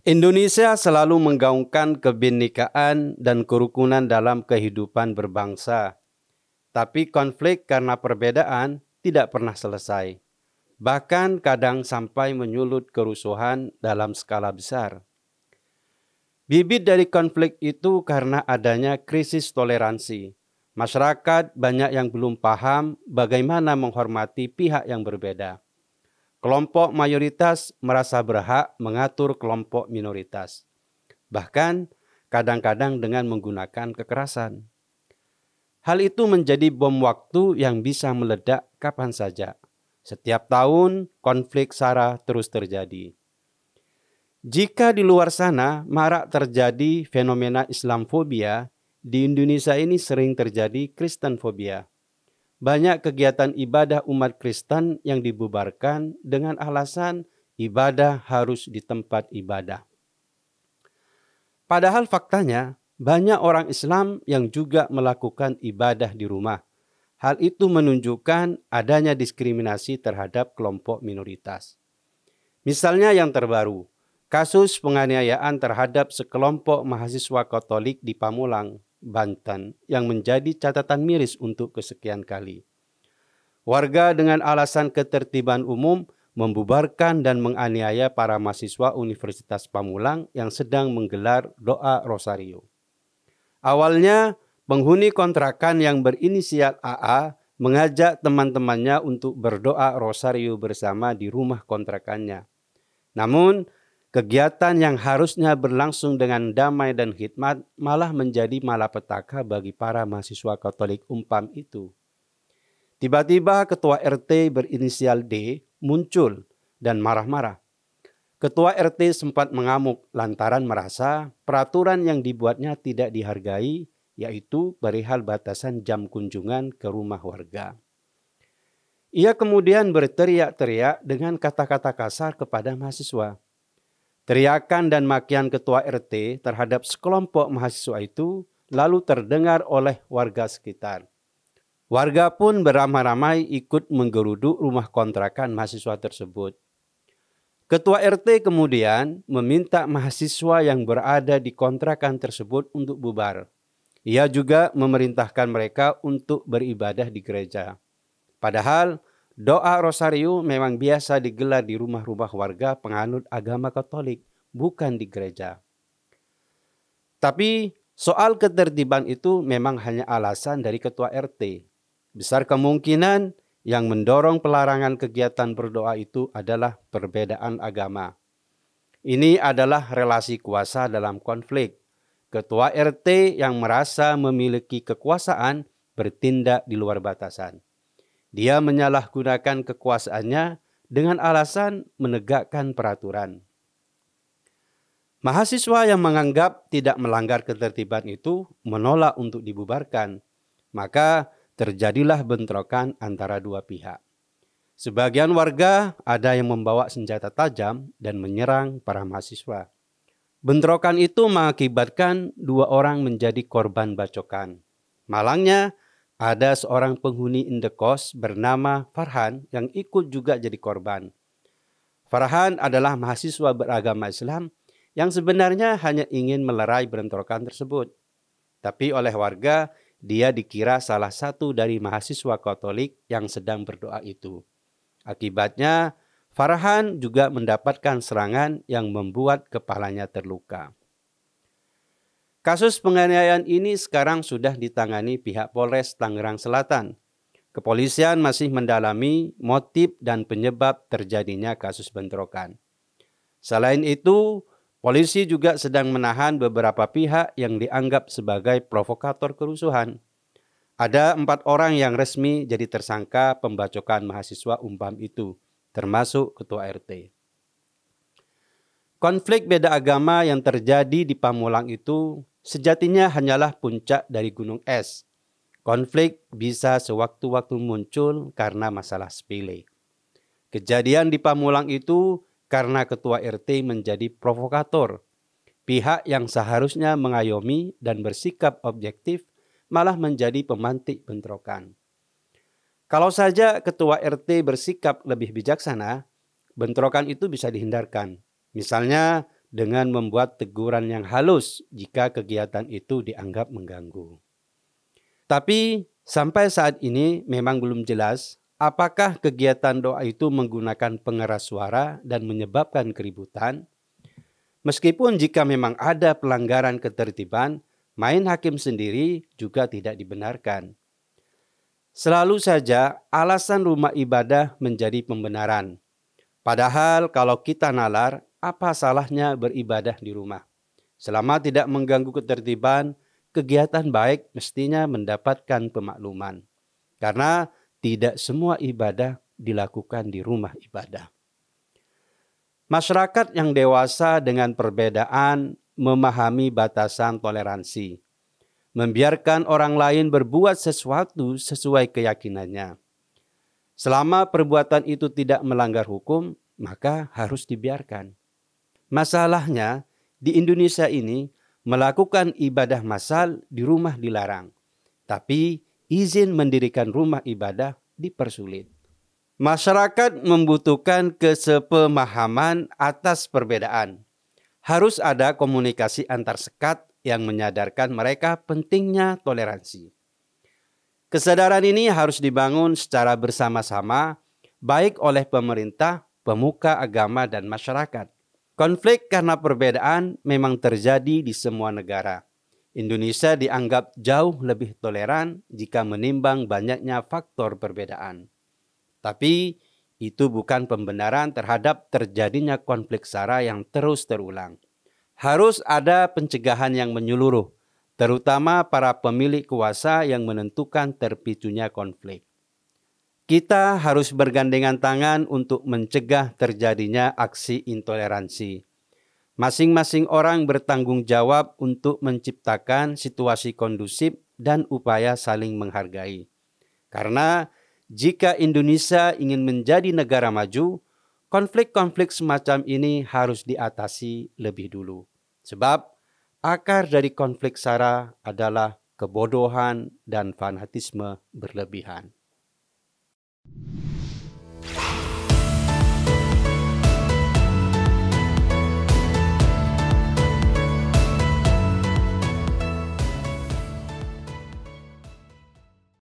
Indonesia selalu menggaungkan kebinekaan dan kerukunan dalam kehidupan berbangsa. Tapi konflik karena perbedaan tidak pernah selesai. Bahkan kadang sampai menyulut kerusuhan dalam skala besar. Bibit dari konflik itu karena adanya krisis toleransi. Masyarakat banyak yang belum paham bagaimana menghormati pihak yang berbeda. Kelompok mayoritas merasa berhak mengatur kelompok minoritas. Bahkan kadang-kadang dengan menggunakan kekerasan. Hal itu menjadi bom waktu yang bisa meledak kapan saja. Setiap tahun konflik SARA terus terjadi. Jika di luar sana marak terjadi fenomena Islamfobia, di Indonesia ini sering terjadi Kristenfobia. Banyak kegiatan ibadah umat Kristen yang dibubarkan dengan alasan ibadah harus di tempat ibadah. Padahal faktanya banyak orang Islam yang juga melakukan ibadah di rumah. Hal itu menunjukkan adanya diskriminasi terhadap kelompok minoritas. Misalnya yang terbaru, kasus penganiayaan terhadap sekelompok mahasiswa Katolik di Pamulang, Banten yang menjadi catatan miris untuk kesekian kali. Warga dengan alasan ketertiban umum membubarkan dan menganiaya para mahasiswa Universitas Pamulang yang sedang menggelar doa rosario. Awalnya, penghuni kontrakan yang berinisial AA mengajak teman-temannya untuk berdoa rosario bersama di rumah kontrakannya. Namun, kegiatan yang harusnya berlangsung dengan damai dan khidmat malah menjadi malapetaka bagi para mahasiswa Katolik Umpam itu. Tiba-tiba ketua RT berinisial D muncul dan marah-marah. Ketua RT sempat mengamuk lantaran merasa peraturan yang dibuatnya tidak dihargai, yaitu perihal batasan jam kunjungan ke rumah warga. Ia kemudian berteriak-teriak dengan kata-kata kasar kepada mahasiswa. Teriakan dan makian ketua RT terhadap sekelompok mahasiswa itu lalu terdengar oleh warga sekitar. Warga pun beramai-ramai ikut menggeruduk rumah kontrakan mahasiswa tersebut. Ketua RT kemudian meminta mahasiswa yang berada di kontrakan tersebut untuk bubar. Ia juga memerintahkan mereka untuk beribadah di gereja. Padahal doa rosario memang biasa digelar di rumah-rumah warga penganut agama Katolik, bukan di gereja. Tapi soal ketertiban itu memang hanya alasan dari ketua RT. Besar kemungkinan yang mendorong pelarangan kegiatan berdoa itu adalah perbedaan agama. Ini adalah relasi kuasa dalam konflik. Ketua RT yang merasa memiliki kekuasaan bertindak di luar batasan. Dia menyalahgunakan kekuasaannya dengan alasan menegakkan peraturan. Mahasiswa yang menganggap tidak melanggar ketertiban itu menolak untuk dibubarkan. Maka terjadilah bentrokan antara dua pihak. Sebagian warga ada yang membawa senjata tajam dan menyerang para mahasiswa. Bentrokan itu mengakibatkan 2 orang menjadi korban bacokan. Malangnya, ada seorang penghuni indekos bernama Farhan yang ikut juga jadi korban. Farhan adalah mahasiswa beragama Islam yang sebenarnya hanya ingin melerai bentrokan tersebut. Tapi oleh warga, dia dikira salah satu dari mahasiswa Katolik yang sedang berdoa itu. Akibatnya, Farhan juga mendapatkan serangan yang membuat kepalanya terluka. Kasus penganiayaan ini sekarang sudah ditangani pihak Polres Tangerang Selatan. Kepolisian masih mendalami motif dan penyebab terjadinya kasus bentrokan. Selain itu, polisi juga sedang menahan beberapa pihak yang dianggap sebagai provokator kerusuhan. Ada 4 orang yang resmi jadi tersangka pembacokan mahasiswa Umpam itu, termasuk ketua RT. Konflik beda agama yang terjadi di Pamulang itu sejatinya hanyalah puncak dari gunung es. Konflik bisa sewaktu-waktu muncul karena masalah sepele. Kejadian di Pamulang itu karena ketua RT menjadi provokator. Pihak yang seharusnya mengayomi dan bersikap objektif malah menjadi pemantik bentrokan. Kalau saja ketua RT bersikap lebih bijaksana, bentrokan itu bisa dihindarkan. Misalnya dengan membuat teguran yang halus jika kegiatan itu dianggap mengganggu. Tapi sampai saat ini memang belum jelas apakah kegiatan doa itu menggunakan pengeras suara dan menyebabkan keributan. Meskipun jika memang ada pelanggaran ketertiban, main hakim sendiri juga tidak dibenarkan. Selalu saja alasan rumah ibadah menjadi pembenaran. Padahal kalau kita nalar, apa salahnya beribadah di rumah? Selama tidak mengganggu ketertiban, kegiatan baik mestinya mendapatkan pemakluman. Karena tidak semua ibadah dilakukan di rumah ibadah. Masyarakat yang dewasa dengan perbedaan memahami batasan toleransi. Membiarkan orang lain berbuat sesuatu sesuai keyakinannya. Selama perbuatan itu tidak melanggar hukum, maka harus dibiarkan. Masalahnya, di Indonesia ini melakukan ibadah massal di rumah dilarang. Tapi izin mendirikan rumah ibadah dipersulit. Masyarakat membutuhkan kesepemahaman atas perbedaan. Harus ada komunikasi antar sekat yang menyadarkan mereka pentingnya toleransi. Kesadaran ini harus dibangun secara bersama-sama, baik oleh pemerintah, pemuka agama, dan masyarakat. Konflik karena perbedaan memang terjadi di semua negara. Indonesia dianggap jauh lebih toleran jika menimbang banyaknya faktor perbedaan. Tapi itu bukan pembenaran terhadap terjadinya konflik SARA yang terus terulang. Harus ada pencegahan yang menyeluruh, terutama para pemilik kuasa yang menentukan terpicunya konflik. Kita harus bergandengan tangan untuk mencegah terjadinya aksi intoleransi. Masing-masing orang bertanggung jawab untuk menciptakan situasi kondusif dan upaya saling menghargai. Karena jika Indonesia ingin menjadi negara maju, konflik-konflik semacam ini harus diatasi lebih dulu. Sebab akar dari konflik SARA adalah kebodohan dan fanatisme berlebihan.